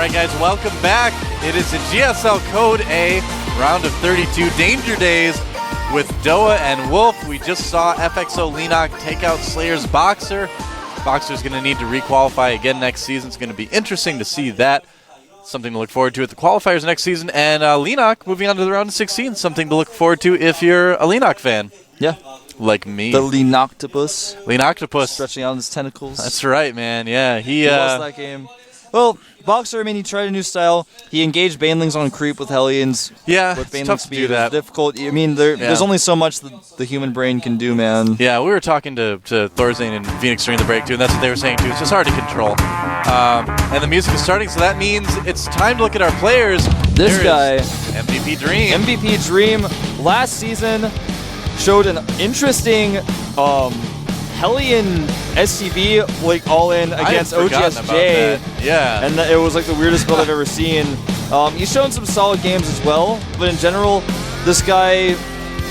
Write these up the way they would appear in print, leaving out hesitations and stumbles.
Alright guys, welcome back. It is the GSL Code A round of 32 Danger Days with Doa and Wolf. We just saw FXO Lenok take out Slayer's Boxer. Boxer's going to need to requalify again next season. It's going to be interesting to see that. Something to look forward to at the qualifiers next season. And Lenok moving on to the round of 16. Something to look forward to if you're a Lenok fan. Yeah. Like me. The Lenoctopus. Lenoctopus. Stretching out his tentacles. That's right, man. Yeah. He lost that game. Well, Boxer, I mean, he tried a new style. He engaged Banelings on creep with Hellions. Yeah, with it's tough to do that. Difficult. I mean, there's only so much the human brain can do, man. Yeah, we were talking to Thorzane and Phoenix during the break, too, and that's what they were saying, too. It's just hard to control. And the music is starting, so that means it's time to look at our players. This guy, MVP Dream. MVP Dream, last season showed an interesting Hellion SCV, like all in against OGSJ. Yeah. And it was like the weirdest build I've ever seen. He's shown some solid games as well, but in general, this guy,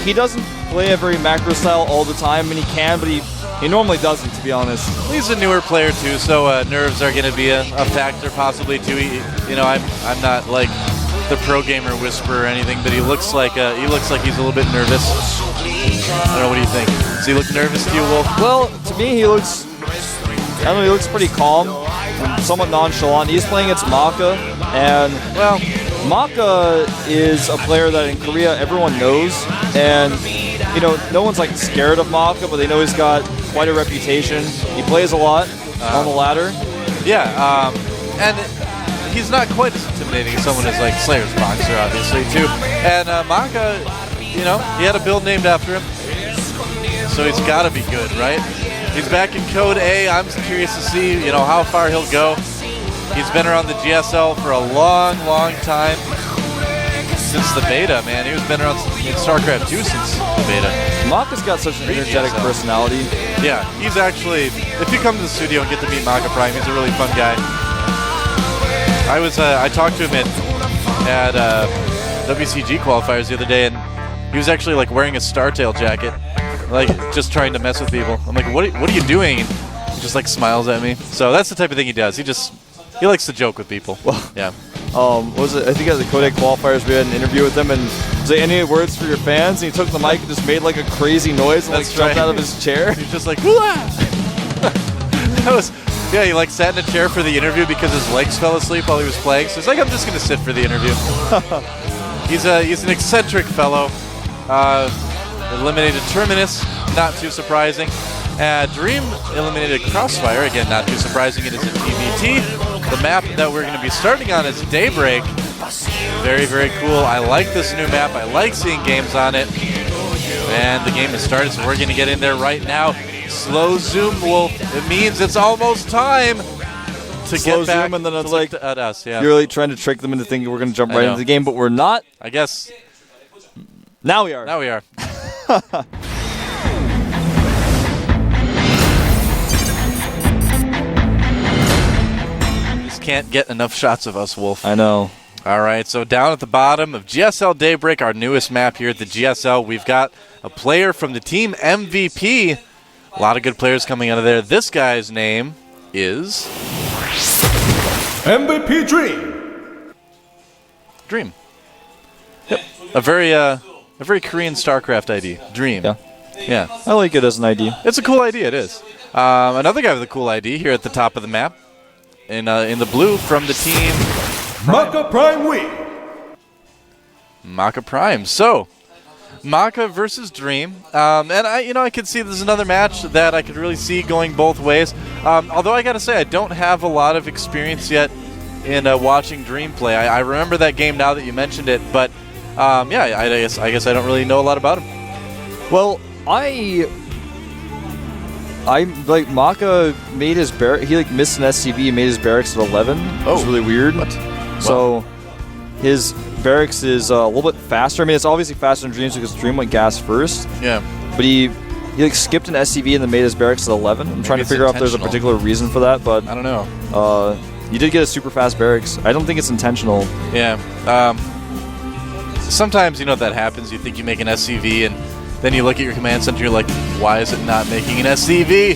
he doesn't play a very macro style all the time, and he can, but he normally doesn't, to be honest. He's a newer player too, so nerves are going to be a factor possibly too. I'm not like the pro gamer whisperer or anything, but he looks like he's a little bit nervous. I don't know, what do you think? Does he look nervous to you, Wolf? Well, to me, he looks pretty calm and somewhat nonchalant. He's playing against MaKa, and, well, MaKa is a player that in Korea everyone knows, and, you know, no one's, like, scared of MaKa, but they know he's got quite a reputation. He plays a lot on the ladder. Yeah, and he's not quite as intimidating as someone as, like, Slayer's Boxer, obviously, too. And MaKa, you know, he had a build named after him. So he's got to be good, right? He's back in Code A. I'm curious to see, you know, how far he'll go. He's been around the GSL for a long, long time. Since the beta, man. He was been around in Starcraft 2 since the beta. MaKa's got such an energetic personality. Yeah, he's actually, if you come to the studio and get to meet MaKa Prime, he's a really fun guy. I talked to him at WCG qualifiers the other day, and he was actually like wearing a Startail jacket. Like, just trying to mess with people. I'm like, what are you doing? And he just, like, smiles at me. So that's the type of thing he does. He likes to joke with people. Well, yeah. Was it? I think at the Kodak qualifiers, we had an interview with him, and was there any words for your fans? And he took the mic and just made, like, a crazy noise and, like, jumped out of his chair. He's just like, yeah, he, like, sat in a chair for the interview because his legs fell asleep while he was playing. So he's like, I'm just going to sit for the interview. He's an eccentric fellow. Eliminated Terminus, not too surprising. Dream eliminated Crossfire, again, not too surprising. It is a TBT. The map that we're going to be starting on is Daybreak. Very, very cool. I like this new map. I like seeing games on it. And the game has started, so we're going to get in there right now. Slow zoom, Wolf. It means it's almost time to slow get back zoom, and then it's like at us. Yeah. You're really trying to trick them into thinking we're going to jump right into the game, but we're not. I guess. Now we are. Now we are. Just can't get enough shots of us, Wolf. I know. All right, so down at the bottom of GSL Daybreak, our newest map here at the GSL, we've got a player from the team MVP. A lot of good players coming out of there. This guy's name is MVP Dream. Dream. Yep. A very Korean Starcraft ID. Dream. Yeah. Yeah. I like it as an ID. It's a cool idea, it is. Another guy with a cool ID here at the top of the map. In the blue from the team MaKa Prime Week. MaKa Prime. So, MaKa versus Dream. And I could see there's another match that I could really see going both ways. Although I gotta say, I don't have a lot of experience yet in watching Dream play. I remember that game now that you mentioned it, but yeah, I guess I don't really know a lot about him. Well, I like MaKa made his barracks. He like missed an SCV and made his barracks at 11. Oh, it's really weird. What? So his barracks is a little bit faster. I mean, it's obviously faster than Dream's because Dream went gas first. Yeah. But he like skipped an SCV and then made his barracks at 11. I'm trying to figure out if there's a particular reason for that, but I don't know. You did get a super fast barracks. I don't think it's intentional. Yeah. Sometimes that happens. You think you make an SCV and then you look at your command center, you're like, why is it not making an SCV?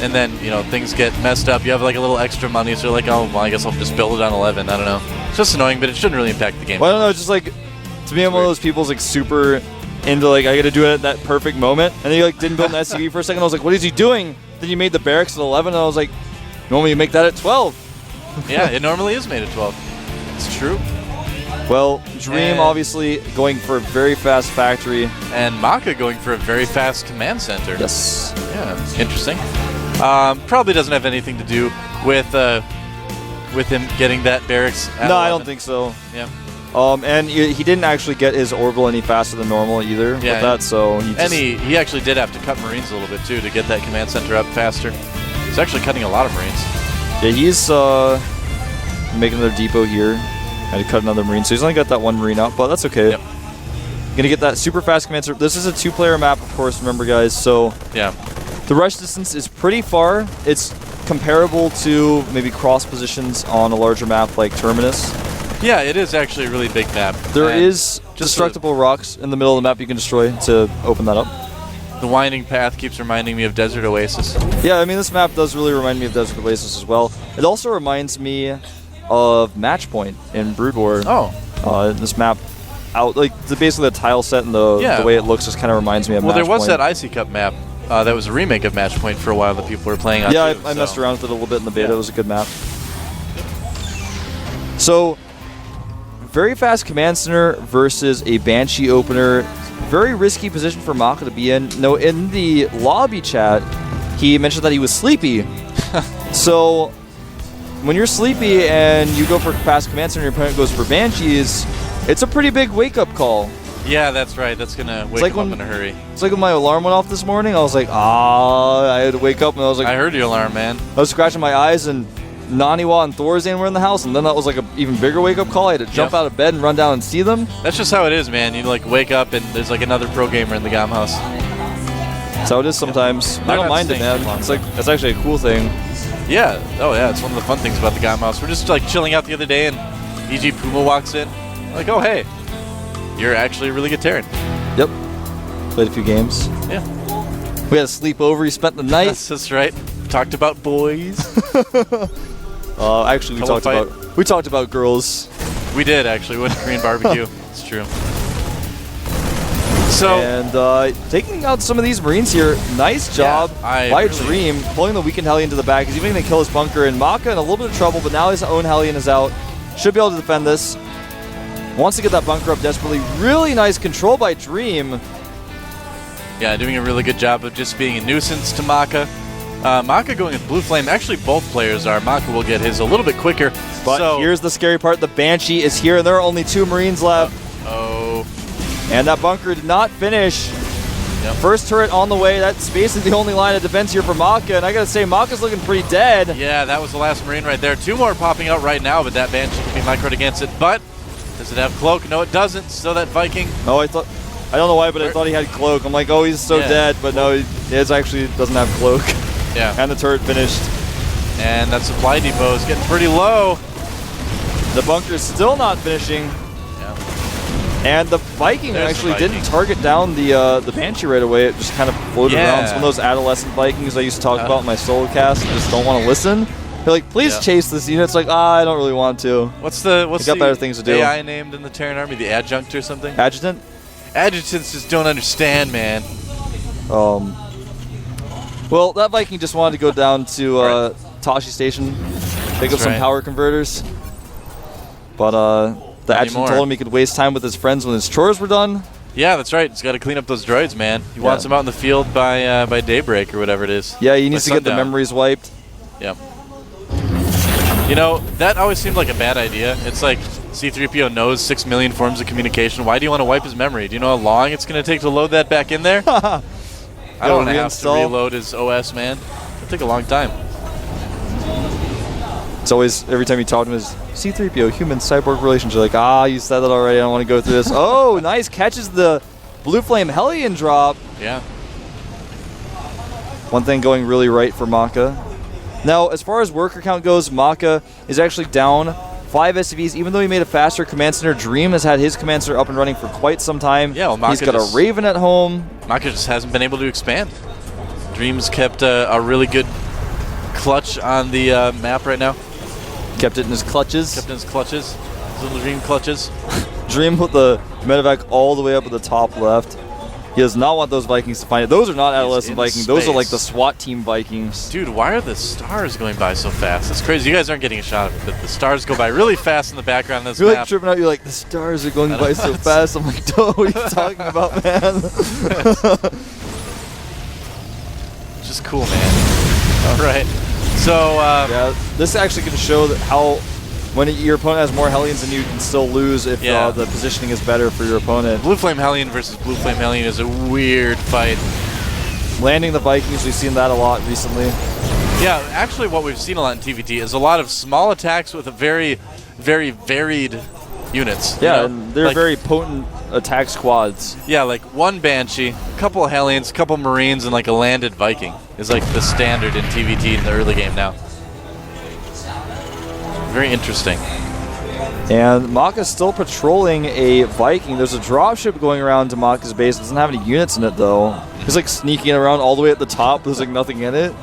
and then, you know, things get messed up. You have like a little extra money, so you're like, oh, well, I guess I'll just build it on 11. I don't know. It's just annoying, but it shouldn't really impact the game. Well, I don't know, just like, to me, I'm one of those people who's like super into like, I gotta do it at that perfect moment. And then you like didn't build an SCV for a second. I was like, what is he doing? Then you made the barracks at 11, and I was like, normally you make that at 12. Yeah, it normally is made at 12. It's true. Well, Dream obviously going for a very fast factory. And MaKa going for a very fast command center. Yes. Yeah, interesting. Probably doesn't have anything to do with him getting that barracks at 11. I don't think so. Yeah. And he didn't actually get his orbital any faster than normal either with that, so he just... And he actually did have to cut Marines a little bit, too, to get that command center up faster. He's actually cutting a lot of Marines. Yeah, he's making another depot here. Had to cut another Marine, so he's only got that one Marine out, but that's okay. Yep. Gonna get that super fast command center. This is a 2-player map, of course, remember, guys, so... Yeah. The rush distance is pretty far. It's comparable to maybe cross positions on a larger map like Terminus. Yeah, it is actually a really big map. There is destructible rocks in the middle of the map you can destroy to open that up. The winding path keeps reminding me of Desert Oasis. Yeah, I mean, this map does really remind me of Desert Oasis as well. It also reminds me of Matchpoint in Brood War. Oh. This map, basically the tile set and the way it looks just kind of reminds me of Matchpoint. Well, there was that Icy Cup map that was a remake of Matchpoint for a while that people were playing on. Yeah, too, I messed around with it a little bit in the beta. It was a good map. So, very fast command center versus a Banshee opener. Very risky position for MaKa to be in. No, in the lobby chat, he mentioned that he was sleepy. So, when you're sleepy and you go for fast command center and your opponent goes for Banshees, it's a pretty big wake-up call. Yeah, that's right. That's going to wake him up in a hurry. It's like when my alarm went off this morning, I was like, I had to wake up and I was like... I heard your alarm, man. I was scratching my eyes and Naniwa and Thorazane were in the house, and then that was like an even bigger wake-up call. I had to jump out of bed and run down and see them. That's just how it is, man. You like wake up and there's like another pro gamer in the GOM house. That's how it is sometimes. I don't mind it, man. It's like, that's actually a cool thing. Yeah. Oh, yeah. It's one of the fun things about the GOM house. We're just like chilling out the other day and EG Puma walks in. Like, oh, hey. You're actually a really good Terran. Yep. Played a few games. Yeah. We had a sleepover. He spent the night. That's right. Talked about boys. Actually, we talked about girls. We did actually. We went to Korean barbecue. It's true. So and taking out some of these Marines here. Nice job by Dream, pulling the weakened Hellion to the back. He's even going to kill his bunker. And MaKa in a little bit of trouble, but now his own Hellion is out. Should be able to defend this. Wants to get that bunker up desperately. Really nice control by Dream. Yeah, doing a really good job of just being a nuisance to MaKa. MaKa going with Blue Flame. Actually, both players are. MaKa will get his a little bit quicker. But here's the scary part. The Banshee is here, and there are only 2 Marines left. And that bunker did not finish. Yep. First turret on the way. That's basically the only line of defense here for MaKa. And I got to say, MaKa's looking pretty dead. Yeah, that was the last Marine right there. 2 more popping out right now, but that Banshee can be microed against it. But does it have Cloak? No, it doesn't. So that Viking. Oh, I don't know why, but I thought he had Cloak. I'm like, oh, he's so dead. But no, he actually doesn't have Cloak. Yeah. And the turret finished. And that supply depot is getting pretty low. The bunker is still not finishing. Yeah. And the Viking didn't target down the Banshee right away. It just kind of floated around. It's one of those adolescent Vikings I used to talk about in my solo cast. I just don't want to listen. They're like, please chase this unit. It's like, I don't really want to. What's the better things to do. AI named in the Terran army? The Adjunct or something? Adjutant? Adjutants just don't understand, man. Well, that Viking just wanted to go down to Tashi Station, pick up some power converters. But the adjutant told him he could waste time with his friends when his chores were done. Yeah, that's right. He's got to clean up those droids, man. He wants them out in the field by daybreak or whatever it is. Yeah, he needs to get the memories wiped. Yep. You know, that always seemed like a bad idea. It's like C-3PO knows 6 million forms of communication. Why do you want to wipe his memory? Do you know how long it's going to take to load that back in there? I don't want to have to reload his OS, man. It'll take a long time. It's always, every time you talk to him, is C-3PO, human-cyborg relationship. Like, you said that already. I don't want to go through this. Oh, nice. Catches the Blue Flame Hellion drop. Yeah. One thing going really right for MaKa. Now, as far as worker count goes, MaKa is actually down 5 SCVs, even though he made a faster command center. Dream has had his command center up and running for quite some time. Yeah, well, he's got a Raven at home. MaKa just hasn't been able to expand. Dream's kept a really good clutch on the map right now. Kept it in his clutches. Kept in his clutches. His little Dream clutches. Dream with the medevac all the way up at the top left. He does not want those Vikings to find it. Those are not adolescent Vikings. Those are like the SWAT team Vikings. Dude, why are the stars going by so fast? That's crazy. You guys aren't getting a shot of it, but the stars go by really fast in the background of this You're map. like tripping out. You're like, the stars are going by so fast. I'm like, duh, what are you talking about, man? Just cool, man. All right. So, yeah, this actually can show that how when your opponent has more Hellions than you can still lose if the positioning is better for your opponent. Blue Flame Hellion versus Blue Flame Hellion is a weird fight. Landing the Vikings, we've seen that a lot recently. Yeah, actually what we've seen a lot in TVT is a lot of small attacks with a very, very varied units. Yeah, you know? and they're very potent attack squads. Yeah, like one Banshee, a couple of Hellions, a couple Marines, and like a landed Viking is like the standard in TVT in the early game now. Very interesting. And MaKa's still patrolling a Viking. There's a dropship going around to MaKa's base. It doesn't have any units in it, though. He's like sneaking around all the way at the top. There's like nothing in it.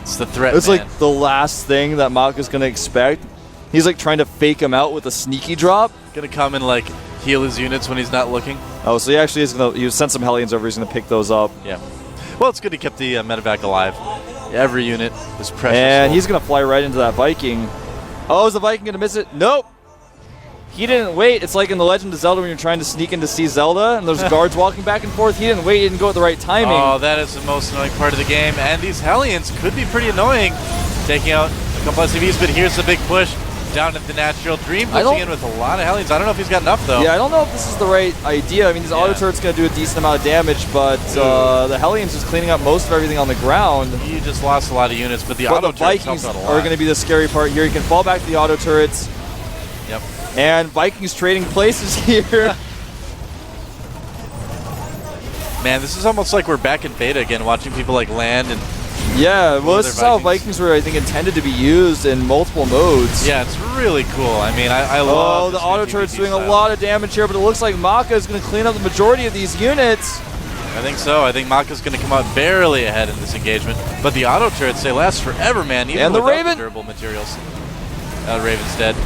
It's the threat, It's man. like the last thing that MaKa's going to expect. He's like trying to fake him out with a sneaky drop. Gonna come and like heal his units when he's not looking. Oh, so he actually is going to... He sent some Hellions over. He's going to pick those up. Yeah. Well, it's good he kept the medevac alive. Every unit is precious. And he's going to fly right into that Viking. Oh, is the Viking going to miss it? Nope. He didn't wait. It's like in The Legend of Zelda when you're trying to sneak in to see Zelda and there's guards walking back and forth. He didn't wait. He didn't go at the right timing. Oh, that is the most annoying part of the game. And these Hellions could be pretty annoying, taking out a couple SCVs, but here's the big push down at the natural. Dream pushing in with a lot of Hellions. I don't know if he's got enough, though. Yeah, I don't know if this is the right idea. I mean, these auto turrets going to do a decent amount of damage, but the Hellions is cleaning up most of everything on the ground. He just lost a lot of units, but the auto turrets Vikings helped out a are lot. going to be the scary part here. You can fall back to the auto turrets. Yep. And Vikings trading places here. Man, this is almost like we're back in beta again, watching people like land and... Yeah, well, this is how Vikings. Vikings were, I think, intended to be used in multiple modes. Yeah, it's really cool. I mean, I love the this auto new turret's TVT doing style. a lot of damage here, but it looks like MaKa is going to clean up the majority of these units. I think so. I think MaKa's going to come out barely ahead in this engagement. But the auto turrets, they last forever, man. Even And the without Raven. durable materials. Raven's dead.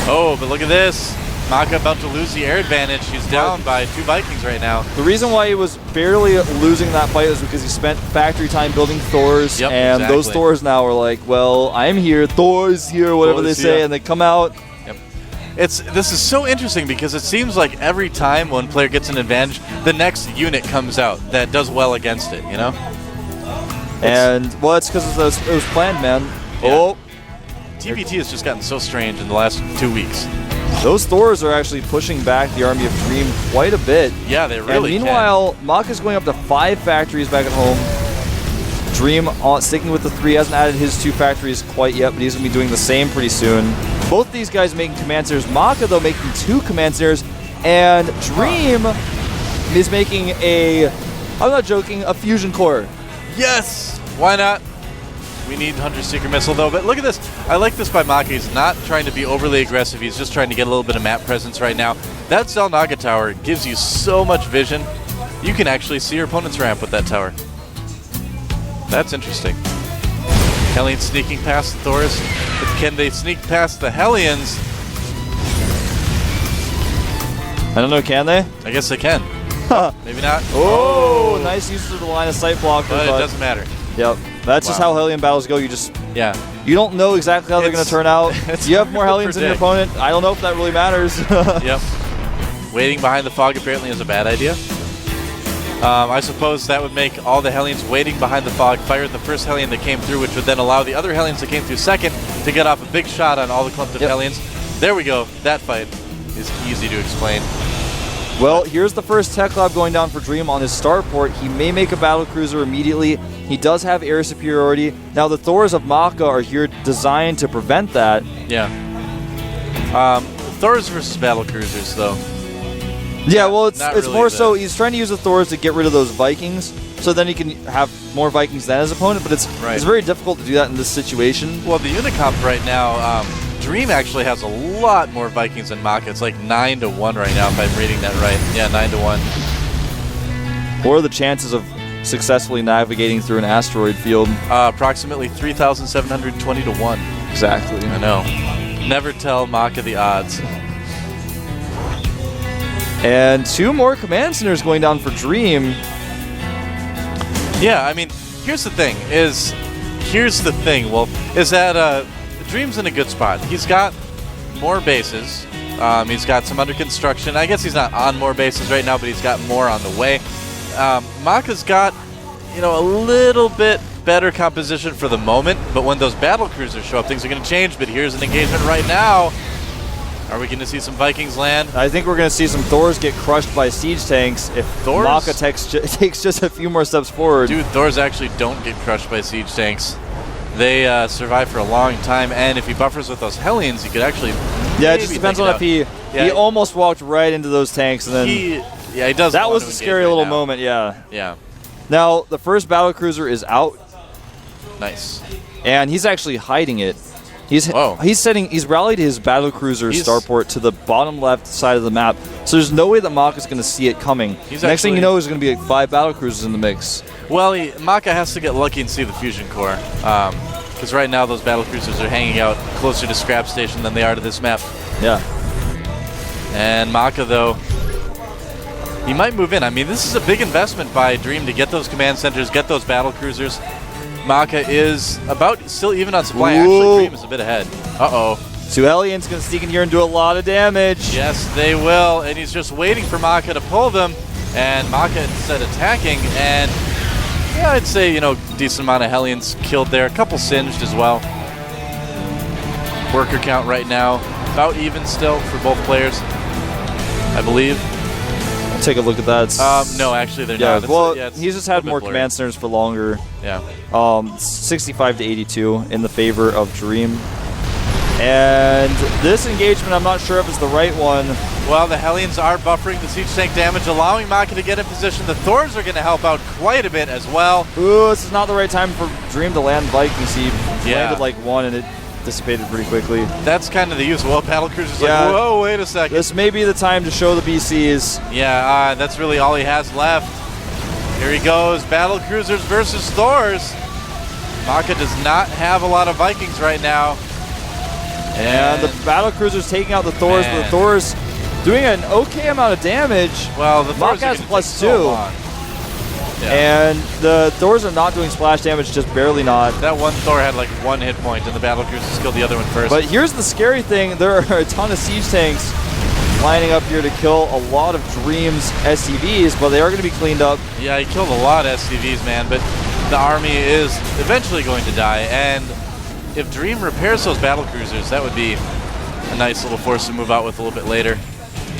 Oh, but look at this. MaKa about to lose the air advantage. He's down by 2 Vikings right now. The reason why he was barely losing that fight was because he spent factory time building Thors, Yep, and exactly. those Thors now are like, well, I'm here, Thor's here, whatever Thor's they say, here. and they come out. Yep. This is so interesting because it seems like every time one player gets an advantage, the next unit comes out that does well against it, you know? And, well, it's because it was planned, man. Yeah. Oh, TVT has just gotten so strange in the last 2 weeks. those Thors are actually pushing back the army of Dream quite a bit. Yeah, they really And meanwhile, MaKa's going up to 5 factories back at home. Dream sticking with the 3, hasn't added his 2 factories quite yet, but he's going to be doing the same pretty soon. Both these guys making command centers. MaKa, though, making 2 command centers, and Dream is making I'm not joking, a fusion core. Yes! Why not? We need Hunter Seeker Missile, though. But look at this. I like this by MaKa. He's not trying to be overly aggressive. He's just trying to get a little bit of map presence right now. That Zelnaga tower gives you so much vision. You can actually see your opponent's ramp with that tower. That's interesting. Hellions sneaking past the Thors. But can they sneak past the Hellions? I don't know, can they? I guess they can. Maybe not. Oh, nice use of the line of sight blocker. But it doesn't matter. Yep. That's just how Hellion battles go. You don't know exactly how they're going to turn out. You have more Hellions than your opponent. I don't know if that really matters. Yep. Waiting behind the fog apparently is a bad idea. I suppose that would make all the Hellions waiting behind the fog fire the first Hellion that came through, which would then allow the other Hellions that came through second to get off a big shot on all the clumped up Hellions. There we go. That fight is easy to explain. Well, here's the first tech lab going down for Dream on his starport. He may make a battle cruiser immediately. He does have air superiority. Now, the Thors of MaKa are here designed to prevent that. Yeah. Thors versus battle cruisers, though. Yeah, well, it's really more so he's trying to use the Thors to get rid of those Vikings, so then he can have more Vikings than his opponent, but it's very difficult to do that in this situation. Well, the Unicomp right now, Dream actually has a lot more Vikings than MaKa. It's like 9-1 right now, if I'm reading that right. Yeah, 9-1. What are the chances of successfully navigating through an asteroid field. Approximately 3,720 to 1. Exactly. I know. Never tell MaKa the odds. And 2 more command centers going down for Dream. Yeah, I mean, here's the thing, is that Dream's in a good spot. He's got more bases. He's got some under construction. I guess he's not on more bases right now, but he's got more on the way. MaKa's got, a little bit better composition for the moment, but when those battle cruisers show up, things are going to change. But here's an engagement right now. Are we going to see some Vikings land? I think we're going to see some Thors get crushed by siege tanks if MaKa takes just a few more steps forward. Dude, Thors actually don't get crushed by siege tanks. They survive for a long time, and if he buffers with those Hellions, he could actually. Yeah, it just depends on if he almost walked right into those tanks, and then he does. That was a scary little moment. Yeah. Yeah. Now the first battlecruiser is out. Nice. And he's actually hiding it. He's rallied his battlecruiser starport to the bottom left side of the map, so there's no way that MaKa's going to see it coming. Next thing you know, there's going to be like 5 battlecruisers in the mix. Well, MaKa has to get lucky and see the fusion core, because right now those battlecruisers are hanging out closer to Scrap Station than they are to this map. Yeah. And MaKa, though, he might move in. I mean, this is a big investment by Dream to get those command centers, get those battlecruisers. MaKa is about still even on supply. Actually, Dream is a bit ahead. Uh-oh. 2 Hellions going to sneak in here and do a lot of damage. Yes, they will. And he's just waiting for MaKa to pull them. And MaKa instead attacking. And yeah, I'd say, decent amount of Hellions killed there. A couple singed as well. Worker count right now about even still for both players, I believe. Take a look at that. No, actually they're not. Well, he's just had more command centers for longer. Yeah. 65 to 82 in the favor of Dream. And this engagement, I'm not sure if it's the right one. Well, the Hellions are buffering the siege tank damage, allowing MaKa to get in position. The Thors are going to help out quite a bit as well. Ooh, this is not the right time for Dream to land Vikings. He landed like 1 and it dissipated pretty quickly. That's kind of the use. Well, battlecruiser's like, whoa, wait a second. This may be the time to show the BCs. Yeah, that's really all he has left. Here he goes, battlecruisers versus Thors. MaKa does not have a lot of Vikings right now. And the battlecruiser's taking out the Thors, but the Thors doing an okay amount of damage. Well, the Thors MaKa has +2. So and the Thors are not doing splash damage, just barely not. That one Thor had like 1 hit point, and the battlecruisers killed the other one first. But here's the scary thing. There are a ton of siege tanks lining up here to kill a lot of Dream's SCVs, but they are going to be cleaned up. Yeah, he killed a lot of SCVs, man, but the army is eventually going to die. And if Dream repairs those battlecruisers, that would be a nice little force to move out with a little bit later.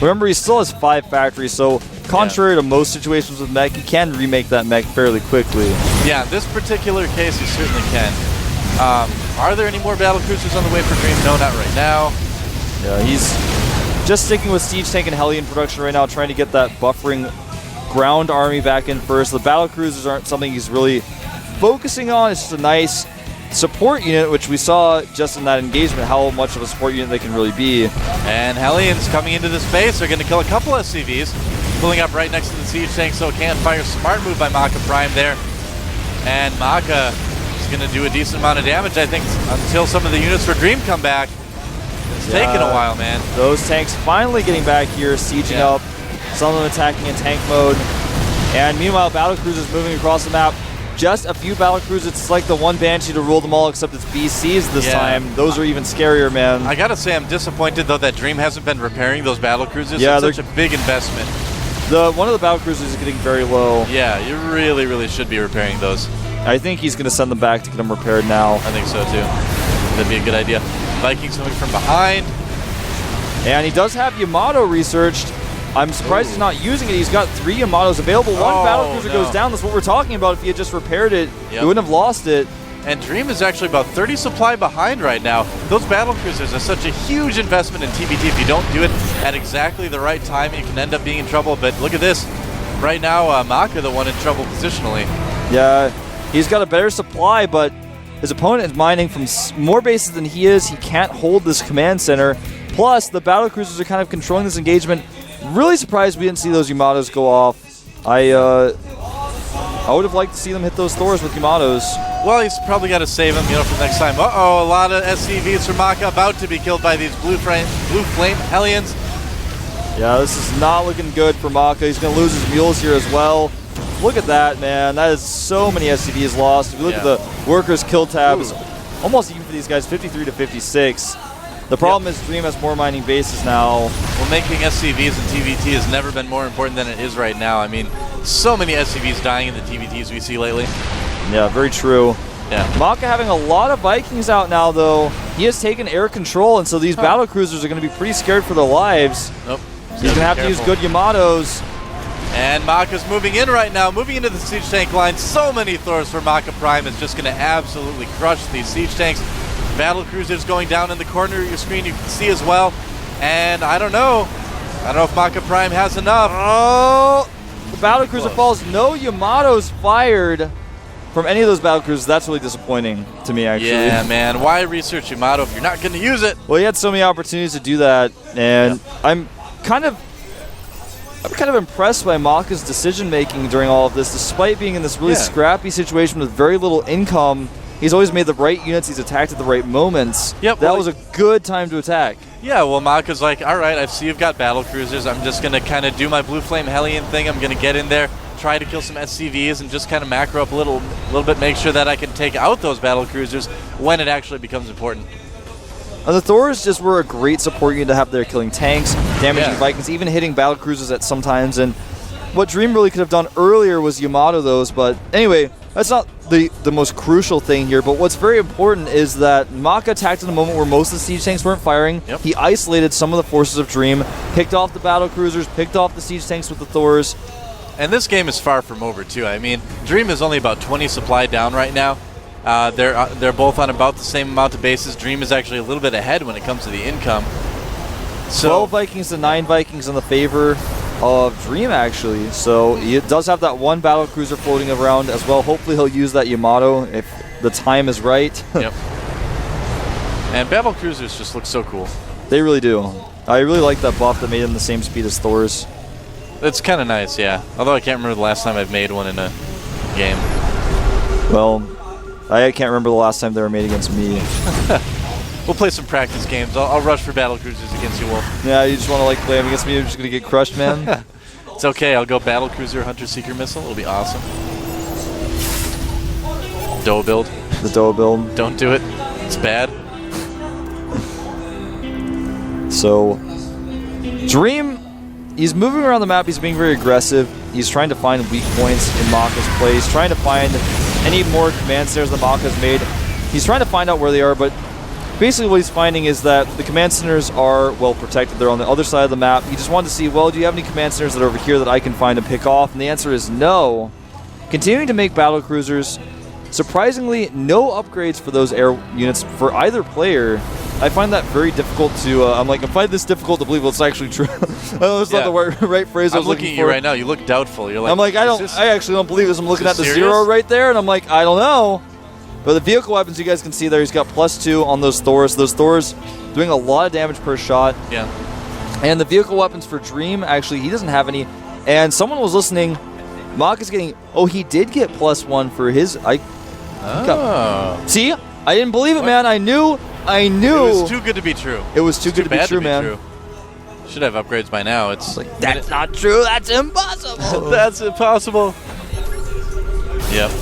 Remember, he still has 5 factories, so contrary to most situations with mech, he can remake that mech fairly quickly. Yeah, in this particular case, he certainly can. Are there any more battlecruisers on the way for Dream? No, not right now. Yeah, he's just sticking with siege tank and Hellion production right now, trying to get that buffering ground army back in first. The battlecruisers aren't something he's really focusing on. It's just a nice support unit, which we saw just in that engagement, how much of a support unit they can really be. And Hellions coming into this base are going to kill a couple SCVs, pulling up right next to the siege tank, so it can't fire. Smart move by MaKa Prime there. And MaKa is going to do a decent amount of damage, I think, until some of the units for Dream come back. It's taken a while, man. Those tanks finally getting back here, sieging up, some of them attacking in tank mode. And meanwhile, battlecruisers moving across the map. Just a few battlecruisers. It's like the one Banshee to rule them all, except it's BCs this time. Those are even scarier, man. I gotta say, I'm disappointed though that Dream hasn't been repairing those battlecruisers. Yeah, it's such a big investment. One of the battlecruisers is getting very low. Yeah, you really, really should be repairing those. I think he's going to send them back to get them repaired now. I think so too. That'd be a good idea. Vikings coming from behind. And he does have Yamato researched. I'm surprised he's not using it. He's got 3 Yamatos available. One battlecruiser goes down. That's what we're talking about. If he had just repaired it, he wouldn't have lost it. And Dream is actually about 30 supply behind right now. Those battlecruisers are such a huge investment in TBT. If you don't do it at exactly the right time, you can end up being in trouble. But look at this. Right now, MaKa the one in trouble positionally. Yeah, he's got a better supply, but his opponent is mining from more bases than he is. He can't hold this command center. Plus, the battlecruisers are kind of controlling this engagement. Really surprised we didn't see those Yamatos go off. I would have liked to see them hit those Thors with Yamatos. Well, he's probably got to save him, for next time. Uh-oh, a lot of SCVs for MaKa about to be killed by these blue flame Hellions. Yeah, this is not looking good for MaKa. He's going to lose his mules here as well. Look at that, man. That is so many SCVs lost. If you look at the workers' kill tab, it's almost even for these guys, 53 to 56. The problem is Dream has more mining bases now. Well, making SCVs and TVT has never been more important than it is right now. I mean, so many SCVs dying in the TVTs we see lately. Yeah, very true. Yeah. MaKa having a lot of Vikings out now, though. He has taken air control, and so these battle cruisers are going to be pretty scared for their lives. Nope. So he's going to have to use good Yamatos. And MaKa's moving in right now, moving into the siege tank line. So many Thors for MaKa Prime is just going to absolutely crush these siege tanks. Battle cruisers going down in the corner of your screen, you can see as well. And I don't know if MaKa Prime has enough. Oh, the battle cruiser falls. No Yamatos fired from any of those battle cruisers. That's really disappointing to me, actually. Yeah, man. Why research Yamato if you're not going to use it? Well, he had so many opportunities to do that, and I'm kind of impressed by MaKa's decision-making during all of this. Despite being in this really scrappy situation with very little income, he's always made the right units. He's attacked at the right moments. Yep, that was a good time to attack. Yeah, well, MaKa's like, all right, I see you've got battle cruisers. I'm just going to kind of do my Blue Flame Hellion thing. I'm going to get in there, try to kill some SCVs, and just kind of macro up a little bit, make sure that I can take out those battle cruisers when it actually becomes important. The Thors just were a great support unit to have there, killing tanks, damaging Vikings, even hitting battle cruisers at some times. And what Dream really could have done earlier was Yamato those. But anyway, that's not the most crucial thing here. But what's very important is that MaKa attacked in a moment where most of the siege tanks weren't firing. Yep. He isolated some of the forces of Dream, picked off the battle cruisers, picked off the siege tanks with the Thors. And this game is far from over, too. I mean, Dream is only about 20 supply down right now. They're both on about the same amount of bases. Dream is actually a little bit ahead when it comes to the income. So 12 Vikings to 9 Vikings in the favor of Dream, actually. So he does have that one battle cruiser floating around as well. Hopefully he'll use that Yamato if the time is right. Yep. And battle cruisers just look so cool. They really do. I really like that buff that made them the same speed as Thors. It's kind of nice, yeah. Although I can't remember the last time I've made one in a game. Well, I can't remember the last time they were made against me. We'll play some practice games. I'll rush for battle cruisers against you, Wolf. Yeah, you just want to play them against me. You're just going to get crushed, man. It's okay. I'll go battle cruiser, hunter, seeker, missile. It'll be awesome. Doa build. The Doa build. Don't do it. It's bad. So, Dream, he's moving around the map. He's being very aggressive. He's trying to find weak points in MaKa's play. He's trying to find any more command centers that MaKa's made. He's trying to find out where they are, but basically what he's finding is that the command centers are well protected. They're on the other side of the map. He just wanted to see, well, do you have any command centers that are over here that I can find and pick off? And the answer is no. Continuing to make battle cruisers. Surprisingly, no upgrades for those air units for either player. I find that very difficult to, I find this difficult to believe it's actually true. That's not the right phrase I was looking for. I'm looking at you right now. You look doubtful. You're like, I'm like, I actually don't believe this. I'm looking at the serious? 0 right there, and I'm like, I don't know. But the vehicle weapons, you guys can see there, he's got +2 on those Thors. Those Thors doing a lot of damage per shot. Yeah. And the vehicle weapons for Dream, actually, he doesn't have any. And someone was listening. MaKa's getting, he did get +1 for his. See? I didn't believe it, man. I knew. It was too good to be true. It was too good to be true, man. Should have upgrades by now. It's like, that's not true. That's impossible. That's impossible. Yep.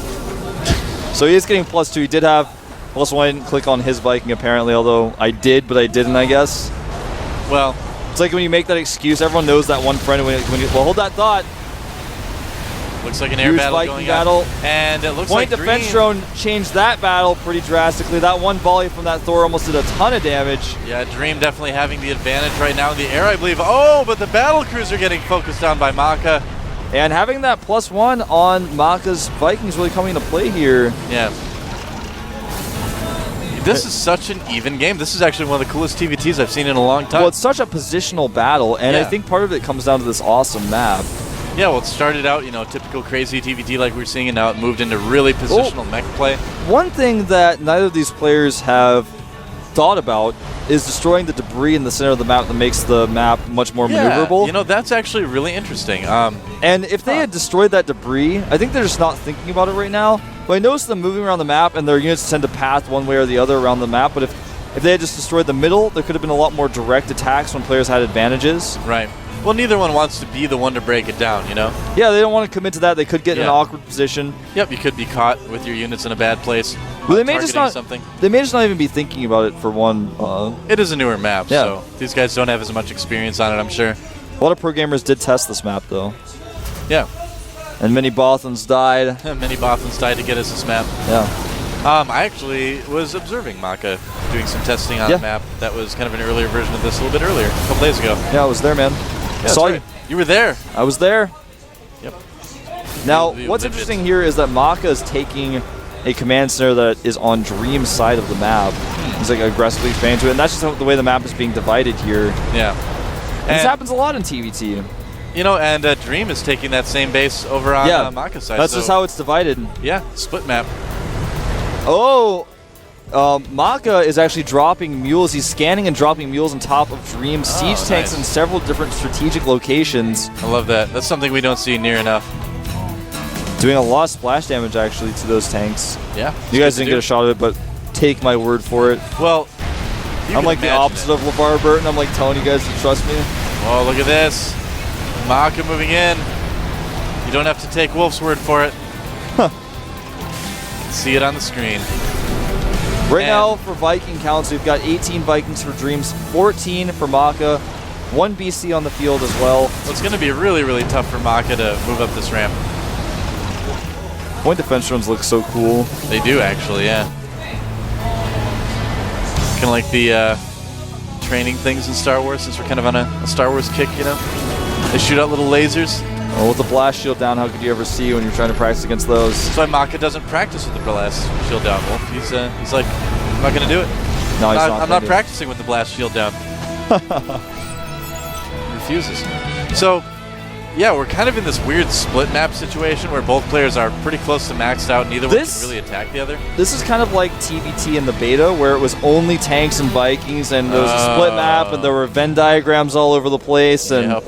So he is getting +2. He did have +1 click on his Viking, apparently, although I did, but I didn't, I guess. Well, it's like when you make that excuse, everyone knows that one friend when you well, hold that thought. Looks like an air battle Viking going battle. on. And it looks Point like defense Dream drone changed that battle pretty drastically. That one volley from that Thor almost did a ton of damage. Yeah, Dream definitely having the advantage right now in the air, I believe. Oh, but the battle cruiser getting focused on by MaKa. And having that +1 on MaKa's Vikings really coming into play here. Yeah. This is such an even game. This is actually one of the coolest TVTs I've seen in a long time. Well, it's such a positional battle, and I think part of it comes down to this awesome map. Yeah, well, it started out, typical crazy TVT like we're seeing, and now it moved into really positional mech play. One thing that neither of these players have thought about is destroying the debris in the center of the map that makes the map much more maneuverable. You know, that's actually really interesting. And if they had destroyed that debris, I think they're just not thinking about it right now. But I noticed them moving around the map, and their units tend to path one way or the other around the map. But if they had just destroyed the middle, there could have been a lot more direct attacks when players had advantages. Right. Well, neither one wants to be the one to break it down, you know? Yeah, they don't want to commit to that. They could get in an awkward position. Yep, you could be caught with your units in a bad place. Well, they may just not. Something. They may just not even be thinking about it for one. It is a newer map, so these guys don't have as much experience on it, I'm sure. A lot of pro gamers did test this map, though. Yeah. And many Bothans died. Many Bothans died to get us this map. Yeah. I actually was observing MaKa doing some testing on the map. That was kind of an earlier version of this a little bit earlier, a couple days ago. Yeah, I was there, man. Yeah, saw you. You were there. I was there. Yep. Now, what's interesting here is that MaKa is taking a command center that is on Dream's side of the map. He's like aggressively expanding to it, and that's just the way the map is being divided here. Yeah. And this happens a lot in TVT. You know, and Dream is taking that same base over on MaKa's side. That's just how it's divided. Yeah, split map. Oh, MaKa is actually dropping mules. He's scanning and dropping mules on top of Dream's siege tanks in several different strategic locations. I love that. That's something we don't see near enough. Doing a lot of splash damage, actually, to those tanks. Yeah. You guys didn't get a shot of it, but take my word for it. Well, I'm like the opposite of LeVar Burton. I'm like telling you guys to trust me. Oh, look at this. MaKa moving in. You don't have to take Wolf's word for it. See it on the screen. Right now, for Viking counts, we've got 18 Vikings for Dreams, 14 for MaKa, 1 BC on the field as well. Well, it's going to be really, really tough for MaKa to move up this ramp. Point defense drones look so cool. They do, actually, yeah. Kind of like the training things in Star Wars, since we're kind of on a Star Wars kick, you know? They shoot out little lasers. Oh, with the blast shield down, how could you ever see when you're trying to practice against those? That's why MaKa doesn't practice with the blast shield down, Wolf. He's like, I'm not going to do it. No, I'm not practicing with the blast shield down. He refuses. So, yeah, we're kind of in this weird split map situation where both players are pretty close to maxed out. Neither one can really attack the other. This is kind of like TVT in the beta, where it was only tanks and Vikings, and there was a split map, and there were Venn diagrams all over the place, and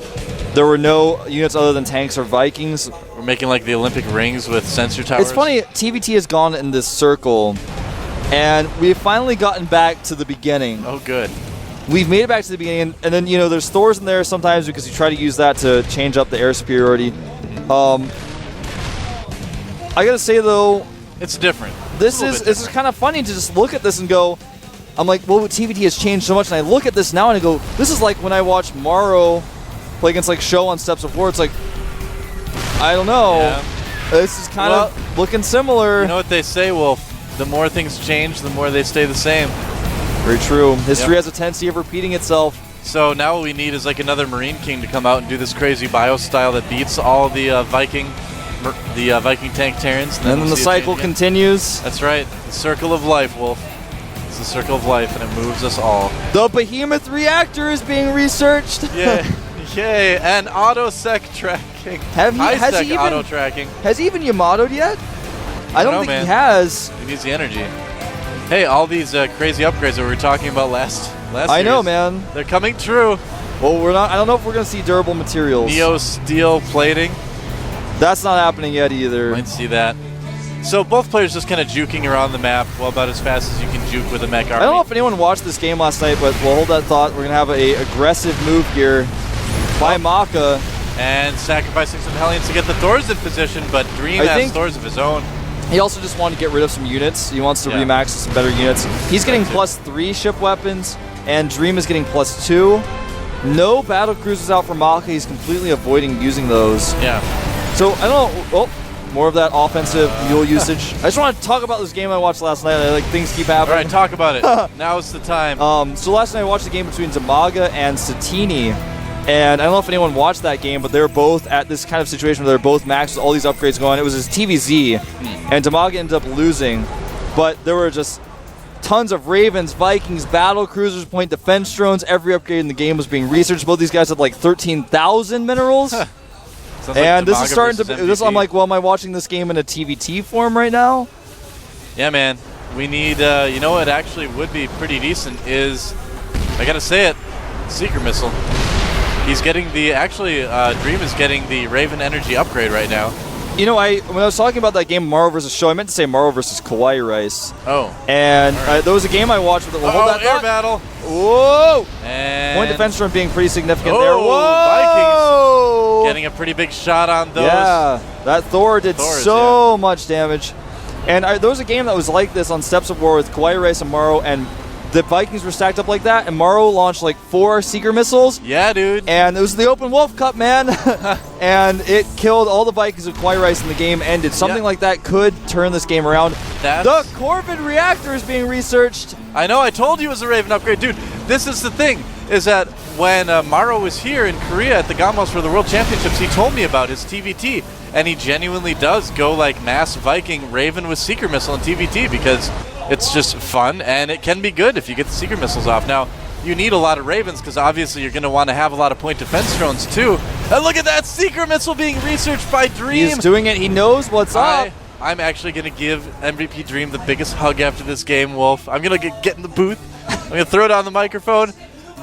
there were no units other than tanks or Vikings. We're making like the Olympic rings with sensor towers. It's funny, TVT has gone in this circle, and we've finally gotten back to the beginning. Oh, good. We've made it back to the beginning, and then, you know, there's Thors in there sometimes because you try to use that to change up the air superiority. I gotta say, though, it's different. This is kind of funny to just look at this and go, I'm like, well, TVT has changed so much, and I look at this now and I go, this is like when I watch Morrow play against like Show on Steps of War. It's like, I don't know. Yeah. This is kind of looking similar. You know what they say, Wolf? The more things change, the more they stay the same. Very true. History has a tendency of repeating itself. So now what we need is like another Marine King to come out and do this crazy bio style that beats all the Viking tank Terrans. And then the cycle continues. That's right. The circle of life, Wolf. It's the circle of life, and it moves us all. The Behemoth reactor is being researched. Yeah. Yay, and auto-sec tracking. High-sec auto-tracking. Has he even Yamato'd yet? I don't think he has. He needs the energy. Hey, all these crazy upgrades that we were talking about last I know, man. They're coming true. Well, we're not. I don't know if we're going to see durable materials. Neo steel plating. That's not happening yet either. Might see that. So both players just kind of juking around the map, well, about as fast as you can juke with a mech army. I don't know if anyone watched this game last night, but we'll hold that thought. We're going to have a aggressive move here by MaKa. And sacrificing some Hellions to get the Thors in position, but Dream has Thors of his own. He also just wanted to get rid of some units. He wants to remax some better units. He's getting +3 ship weapons, and Dream is getting +2. No battle cruisers out for MaKa. He's completely avoiding using those. Yeah. So, I don't know. Oh, more of that offensive mule usage. I just want to talk about this game I watched last night. Like, things keep happening. All right, talk about it. Now's the time. So last night I watched the game between Zamaga and Satini. And I don't know if anyone watched that game, but they were both at this kind of situation where they're both maxed with all these upgrades going on. It was his TVZ, and Zamaga ended up losing. But there were just tons of Ravens, Vikings, battle cruisers, point defense drones. Every upgrade in the game was being researched. Both these guys had like 13,000 minerals. And like this is starting to. I'm like, well, am I watching this game in a TVT form right now? Yeah, man. we need, you know what actually would be pretty decent is, I gotta say it, Seeker Missile. He's getting the, actually, Dream is getting the Raven Energy upgrade right now. You know, when I was talking about that game Morrow versus Show, I meant to say Morrow versus Kawaii Rice. Oh. And there was a game I watched with it. Hold that air thought. battle. Whoa! And Point defense from being pretty significant there. Whoa! Vikings getting a pretty big shot on those. Yeah, that Thor did so much damage. And there was a game that was like this on Steps of War with Kawaii Rice and Morrow, and the Vikings were stacked up like that, and Morrow launched like 4 Seeker missiles. Yeah, dude. And it was the Open Wolf Cup, man. And it killed all the Vikings with Kawaii Rice, and the game ended. Something like that could turn this game around. The Corvid reactor is being researched. I know, I told you it was a Raven upgrade. Dude, this is the thing, is that when Maro was here in Korea at the GOMTV for the World Championships, he told me about his TVT. And he genuinely does go like mass Viking Raven with Seeker Missile and TVT because it's just fun and it can be good if you get the Seeker Missiles off. Now, you need a lot of Ravens because obviously you're going to want to have a lot of point defense drones too. And look at that Seeker Missile being researched by Dream. He's doing it. He knows what's up. I'm actually going to give MVP Dream the biggest hug after this game, Wolf. I'm going to get in the booth. I'm going to throw it on the microphone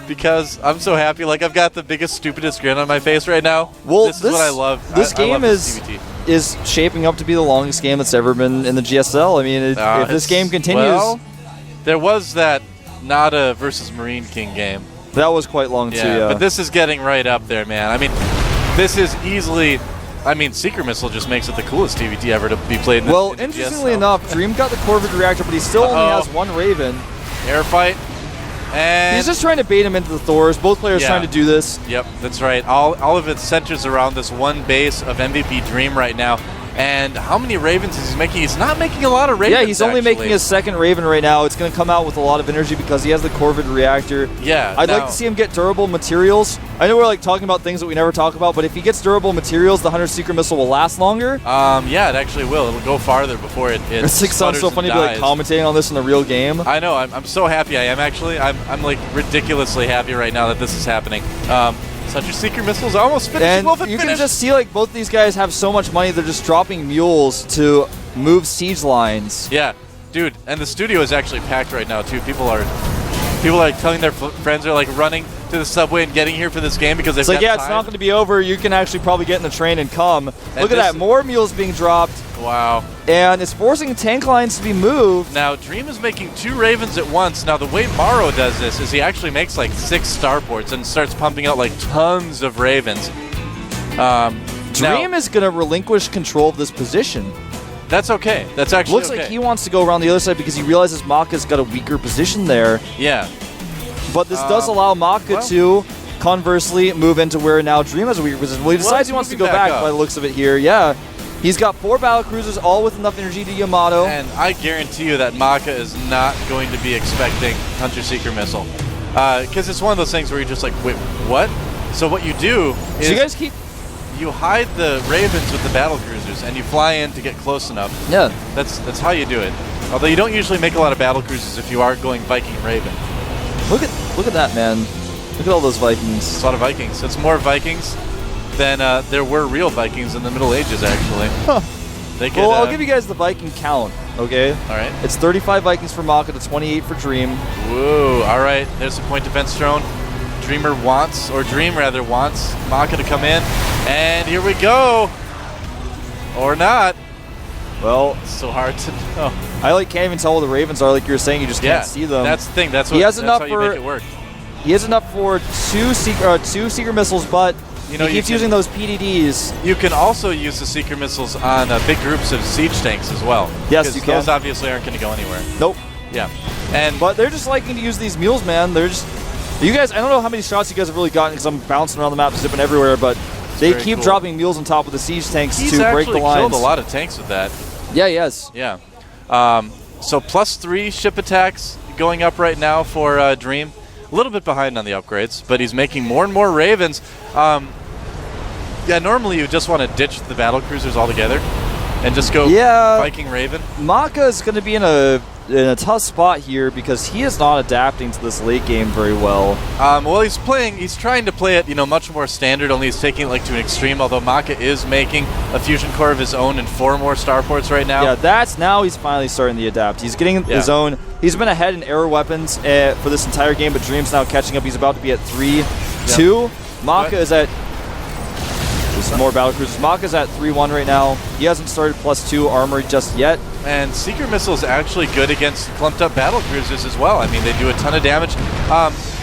because I'm so happy. Like, I've got the biggest, stupidest grin on my face right now. Well, this is what I love. This game is shaping up to be the longest game that's ever been in the GSL. I mean, if this game continues... Well, there was that Nada versus Marine King game. That was quite long, too, yeah. But this is getting right up there, man. I mean, this is easily... I mean, Seeker Missile just makes it the coolest TVT ever to be played in the Well, interestingly enough, Dream got the Corvid reactor, but he still only has 1 Raven. Air fight. And he's just trying to bait him into the Thors. Both players trying to do this. Yep, that's right. All of it centers around this one base of MVP Dream right now. And how many Ravens is he making? He's not making a lot of Ravens, Yeah, he's only making his 2nd Raven right now. It's going to come out with a lot of energy because he has the Corvid reactor. Yeah. I'd like to see him get durable materials. I know we're like talking about things that we never talk about, but if he gets durable materials, the 100 Seeker Missile will last longer. Yeah, it actually will. It'll go farther before it It's like sounds so funny to be like commentating on this in the real game. I know. I'm so happy I am actually. I'm like ridiculously happy right now that this is happening. Such a Seeker Missile's almost finished. And you can just see like both these guys have so much money, they're just dropping mules to move siege lines. Yeah, dude, and the studio is actually packed right now too. People are telling their friends are like running to the subway and getting here for this game because they've got time. It's not going to be over. You can actually probably get in the train and come. Look at that, more mules being dropped. Wow. And it's forcing tank lines to be moved. Now, Dream is making 2 Ravens at once. Now, the way Maro does this is he actually makes like 6 starports and starts pumping out like tons of Ravens. Dream is going to relinquish control of this position. That's okay. That's actually Looks like he wants to go around the other side because he realizes MaKa's got a weaker position there. Yeah. But this does allow MaKa to, conversely, move into where now Dream has a weaker position. Well, he decides he wants to go back by the looks of it here. Yeah. He's got 4 battlecruisers, all with enough energy to Yamato. And I guarantee you that MaKa is not going to be expecting Hunter Seeker Missile. Because it's one of those things where you're just like, wait, what? So what you do is... So you guys keep... You hide the Ravens with the battlecruisers, and you fly in to get close enough. Yeah. That's how you do it. Although you don't usually make a lot of battlecruisers if you are going Viking Raven. Look at that, man. Look at all those Vikings. It's a lot of Vikings. It's more Vikings than there were real Vikings in the Middle Ages, actually. Huh. They could, well, I'll give you guys the Viking count, okay? All right. It's 35 Vikings for MaKa to 28 for Dream. Whoa, all right. There's a point defense drone. Dream wants MaKa to come in. And here we go. Or not. Well, it's so hard to know. I can't even tell where the Ravens are, like you were saying. You just can't see them. That's the thing. That's how you make it work. He has enough for 2 Seeker missiles, but he keeps using those PDDs. You can also use the Seeker missiles on big groups of siege tanks as well. Yes, you can. Those obviously aren't going to go anywhere. Nope. Yeah. But they're just liking to use these mules, man. They're just... You guys, I don't know how many shots you guys have really gotten because I'm bouncing around the map, zipping everywhere, but they keep dropping mules on top of the siege tanks to break the lines. He's actually killed a lot of tanks with that. Yeah, he has. Yeah. So +3 ship attacks going up right now for Dream. A little bit behind on the upgrades, but he's making more and more Ravens. Yeah, normally you just want to ditch the battlecruisers altogether and just go Viking Raven. MaKa is going to be in a a tough spot here because he is not adapting to this late game very well. Well, he's trying to play it, much more standard, only he's taking it like to an extreme, although MaKa is making a fusion core of his own and 4 more starports right now. Yeah, now he's finally starting to adapt. He's getting his own. He's been ahead in arrow weapons for this entire game, but Dream's now catching up. He's about to be at 3-2. MaKa is at more battle cruisers. MaKa's at 3-1 right now. He hasn't started +2 armor just yet. And Seeker Missile is actually good against clumped up battle cruisers as well. I mean, they do a ton of damage.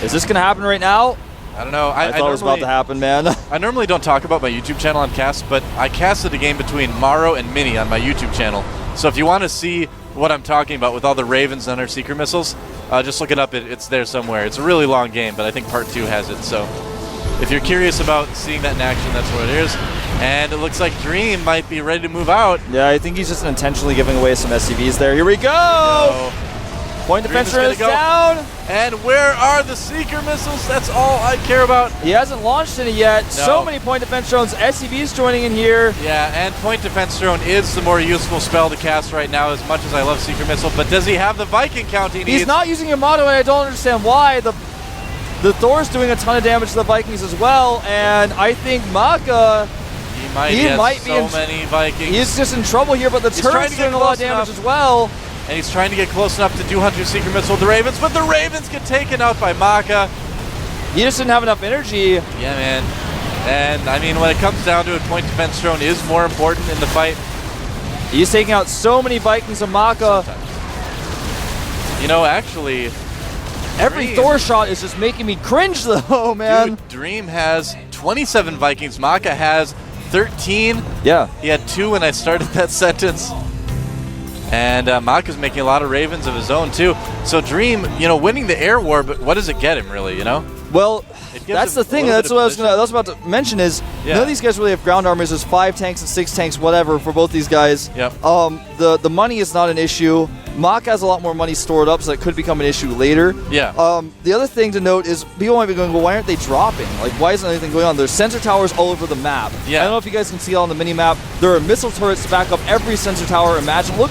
Is this going to happen right now? I don't know. I thought it was about to happen, man. I normally don't talk about my YouTube channel on cast, but I casted a game between Maro and Mini on my YouTube channel. So if you want to see what I'm talking about with all the Ravens and our Seeker Missiles, just look it up. It's there somewhere. It's a really long game, but I think Part 2 has it. So if you're curious about seeing that in action, that's what it is. And it looks like Dream might be ready to move out. Yeah, I think he's just intentionally giving away some SCVs there. Here we go! Point defense is down. And where are the Seeker Missiles? That's all I care about. He hasn't launched any yet. No. So many point defense drones. SCVs joining in here. Yeah, and point defense drone is the more useful spell to cast right now, as much as I love Seeker Missile. But does he have the Viking count he needs? He's not using Yamato, and I don't understand why. The Thor's doing a ton of damage to the Vikings as well, and I think MaKa... He might be so many Vikings. He's just in trouble here, but the turret's doing a lot of damage as well. And he's trying to get close enough to do Hunter's Seeker Missile with the Ravens, but the Ravens get taken out by MaKa. He just didn't have enough energy. Yeah, man. And, I mean, when it comes down to it, point defense drone is more important in the fight. He's taking out so many Vikings of MaKa. Actually... Every Thor shot is just making me cringe, though, man. Dude, Dream has 27 Vikings. MaKa has 13. Yeah. He had 2 when I started that sentence. And MaKa's making a lot of Ravens of his own, too. So Dream, winning the air war, but what does it get him, really, Well, that's the thing. That's what I was about to mention is none of these guys really have ground armors. There's 5 tanks and 6 tanks, whatever, for both these guys. Yep. The money is not an issue. MaKa has a lot more money stored up, so that could become an issue later. Yeah. The other thing to note is people might be going, well, why aren't they dropping? Like, why isn't anything going on? There's sensor towers all over the map. Yeah. I don't know if you guys can see it on the mini-map. There are missile turrets to back up every sensor tower. Imagine, look,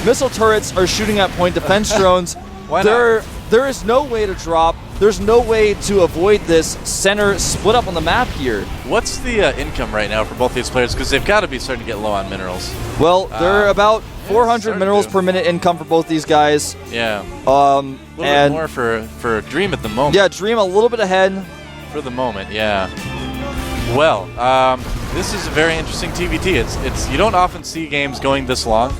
missile turrets are shooting at point defense drones. Why not? There is no way to drop. There's no way to avoid this center split up on the map here. What's the income right now for both these players? Because they've got to be starting to get low on minerals. Well, they're about 400 minerals per minute income for both these guys. Yeah. A little bit more for Dream at the moment. Yeah, Dream a little bit ahead. For the moment, yeah. Well, this is a very interesting TVT. It's you don't often see games going this long.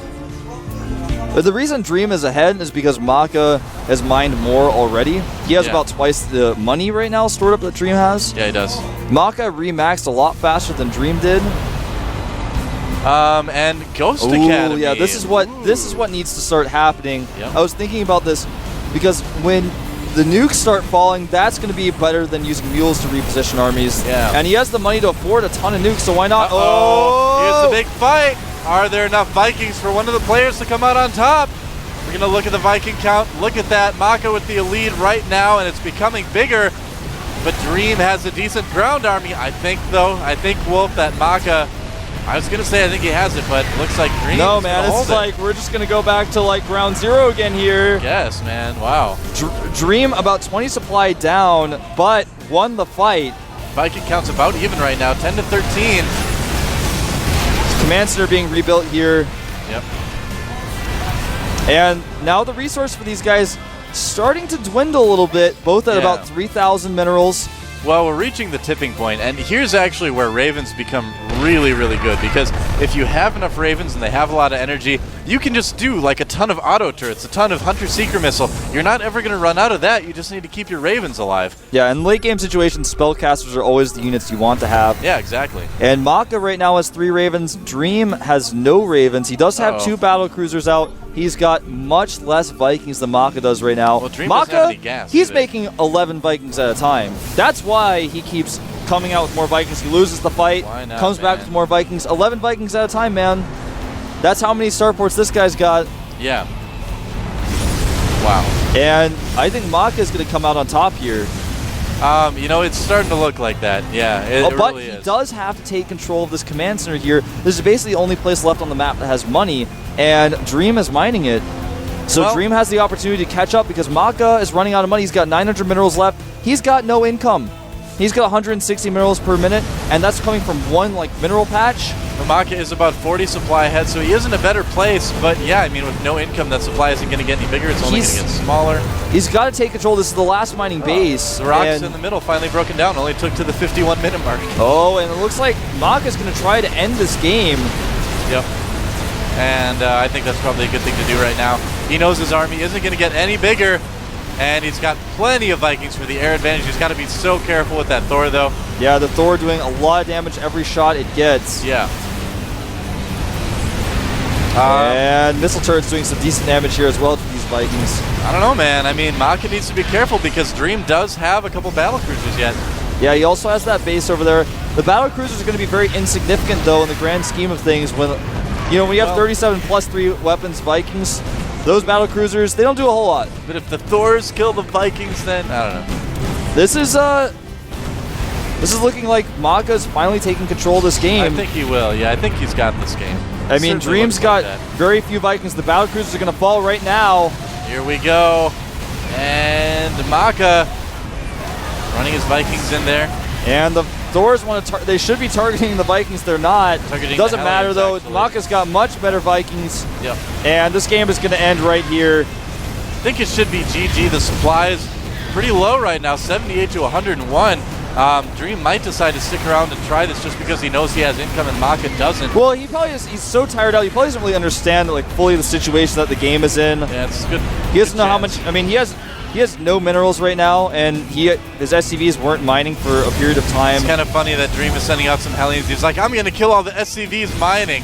But the reason Dream is ahead is because MaKa has mined more already. He has about twice the money right now stored up that Dream has. Yeah, he does. MaKa remaxed a lot faster than Dream did. And Ghost Academy. Yeah, this is what needs to start happening. Yep. I was thinking about this because when the nukes start falling, that's going to be better than using mules to reposition armies. Yeah. And he has the money to afford a ton of nukes, so why not? Here's the big fight. Are there enough Vikings for one of the players to come out on top? We're going to look at the Viking count. Look at that. MaKa with the lead right now, and it's becoming bigger. But Dream has a decent ground army, I think, though. I think, Wolf, that MaKa... I was going to say I think he has it, but it looks like Dream No, man, this is like, we're just going to go back to, like, ground zero again here. Yes, man. Wow. Dream about 20 supply down, but won the fight. Viking count's about even right now, 10 to 13. Command center being rebuilt here. Yep. And now the resource for these guys starting to dwindle a little bit, both at about 3,000 minerals. Well, we're reaching the tipping point, and here's actually where Ravens become really, really good, because if you have enough Ravens and they have a lot of energy, you can just do like a ton of auto turrets, a ton of Hunter-Seeker Missile. You're not ever going to run out of that. You just need to keep your Ravens alive. Yeah, in late game situations, spellcasters are always the units you want to have. Yeah, exactly. And MaKa right now has 3 Ravens. Dream has no Ravens. He does have 2 battle cruisers out. He's got much less Vikings than MaKa does right now. Well, Dream doesn't have any gas, he's making 11 Vikings at a time. That's why he keeps coming out with more Vikings. He loses the fight, comes back with more Vikings. 11 Vikings at a time, man. That's how many starports this guy's got. Yeah. Wow. And I think MaKa is going to come out on top here. It's starting to look like that. Yeah, it but really is. He does have to take control of this command center here. This is basically the only place left on the map that has money, and Dream is mining it. So Well, Dream has the opportunity to catch up because MaKa is running out of money. He's got 900 minerals left. He's got no income. He's got 160 minerals per minute, and that's coming from one mineral patch. MaKa is about 40 supply ahead, so he is in a better place. But yeah, I mean, with no income, that supply isn't going to get any bigger. It's only going to get smaller. He's got to take control. This is the last mining base. The rocks in the middle finally broken down. Only took to the 51-minute mark. Oh, and it looks like MaKa's going to try to end this game. Yep. And I think that's probably a good thing to do right now. He knows his army isn't going to get any bigger, and he's got plenty of Vikings for the air advantage. He's got to be so careful with that Thor, though. Yeah, the Thor doing a lot of damage every shot it gets. Yeah. And missile turret's doing some decent damage here as well to these Vikings. I don't know, man. I mean, MaKa needs to be careful because Dream does have a couple battle cruisers yet. Yeah, he also has that base over there. The battle cruisers are going to be very insignificant, though, in the grand scheme of things. When when you have 37 plus 3 weapons Vikings, those battle cruisers, they don't do a whole lot. But if the Thors kill the Vikings, then I don't know. This is looking like MaKa's finally taking control of this game. I think he will. Yeah, I think he's got this game. I mean, Dream's got very few Vikings. The battle cruisers are going to fall right now. Here we go. And MaKa running his Vikings in there. And the Thors want to they should be targeting the Vikings. They're not. Doesn't matter, though. Actually. MaKa's got much better Vikings. Yep. And this game is going to end right here. I think it should be GG. The supply is pretty low right now, 78 to 101. Dream might decide to stick around and try this just because he knows he has income and MaKa doesn't. Well, he probably he's so tired out. He probably doesn't really understand fully the situation that the game is in. Yeah, it's good. He doesn't know how much. I mean, he has no minerals right now, and his SCVs weren't mining for a period of time. It's kind of funny that Dream is sending out some Hellions. He's like, I'm going to kill all the SCVs mining.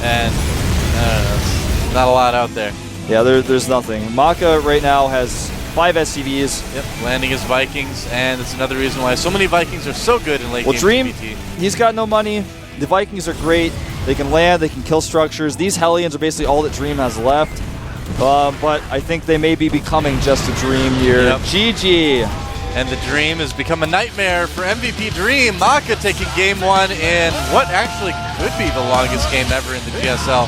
And it's not a lot out there. Yeah, there's nothing. MaKa right now has 5 SCVs. Yep, landing his Vikings, and it's another reason why so many Vikings are so good in late game Dream, PvP. He's got no money. The Vikings are great. They can land, they can kill structures. These Hellions are basically all that Dream has left. But I think they may be becoming just a dream here. Yep. GG. And the Dream has become a nightmare for MVP Dream. MaKa taking game 1 in what actually could be the longest game ever in the GSL.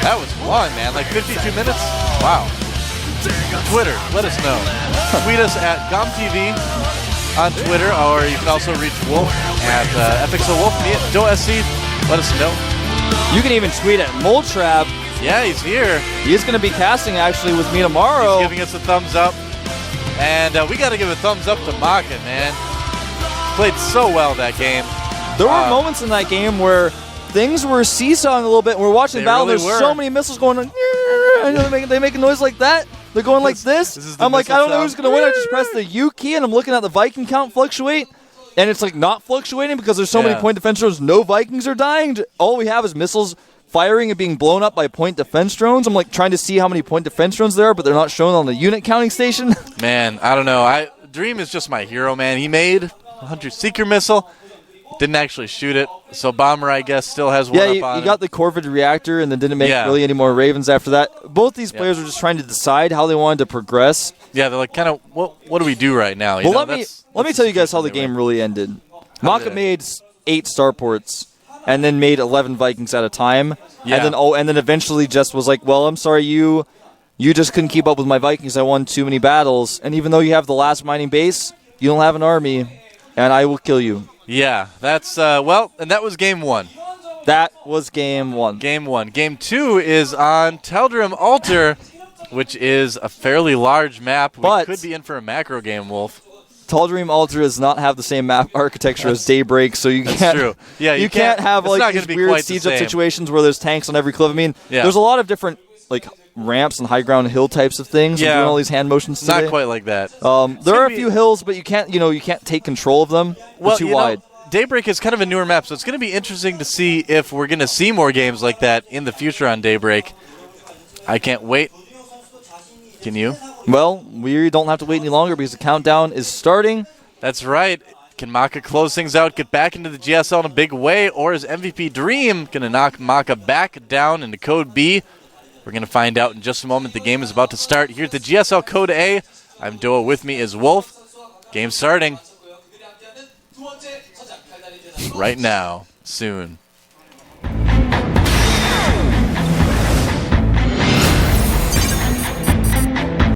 That was long, man. 52 minutes? Wow. Twitter, let us know. Tweet us at GOMTV on Twitter, or you can also reach Wolf at FXOWolf, me at DoSC. Let us know. You can even tweet at Moletrap. Yeah, he's here. He's going to be casting actually with me tomorrow. He's giving us a thumbs up. And we got to give a thumbs up to MaKa, man. Played so well that game. There were moments in that game where things were seesawing a little bit. We're watching the battle. Really There's were. so many missiles going on. They make a noise like that. They're going like this. I'm like, I don't know who's going to win. I just press the U key, and I'm looking at the Viking count fluctuate. And it's not fluctuating because there's so many point defense drones. No Vikings are dying. All we have is missiles firing and being blown up by point defense drones. I'm trying to see how many point defense drones there are, but they're not shown on the unit counting station. Man, I don't know. Dream is just my hero, man. He made a 100 Seeker missile. Didn't actually shoot it. So Bomber, I guess, still has one up on Yeah, it. he got the Corvid reactor and then didn't make really any more Ravens after that. Both these players were just trying to decide how they wanted to progress. Yeah, they're kind of, what do we do right now? Let me tell you guys how the game really ended. MaKa made 8 starports and then made 11 Vikings at a time. Yeah. And then eventually just was like, well, I'm sorry, you just couldn't keep up with my Vikings. I won too many battles. And even though you have the last mining base, you don't have an army, and I will kill you. Yeah, that's, and that was game 1. That was game 1. Game 1. Game 2 is on Teldrim Altar, which is a fairly large map. We could be in for a macro game, Wolf. Teldrim Altar does not have the same map architecture as Daybreak, so you can't. That's true. Yeah, you can't have these weird siege-up situations where there's tanks on every cliff. I mean, there's a lot of different ramps and high ground hill types of things. Yeah, doing all these hand motions today. Not quite like that. There are a few hills, but you can't take control of them. They're too wide. Daybreak is kind of a newer map, so it's going to be interesting to see if we're going to see more games like that in the future on Daybreak. I can't wait. Can you? Well, we don't have to wait any longer because the countdown is starting. That's right. Can MaKa close things out, get back into the GSL in a big way, or is MVP Dream going to knock MaKa back down into Code B? We're going to find out in just a moment. The game is about to start. Here's the GSL Code A. I'm Doa. With me is Wolf. Game starting right now, soon.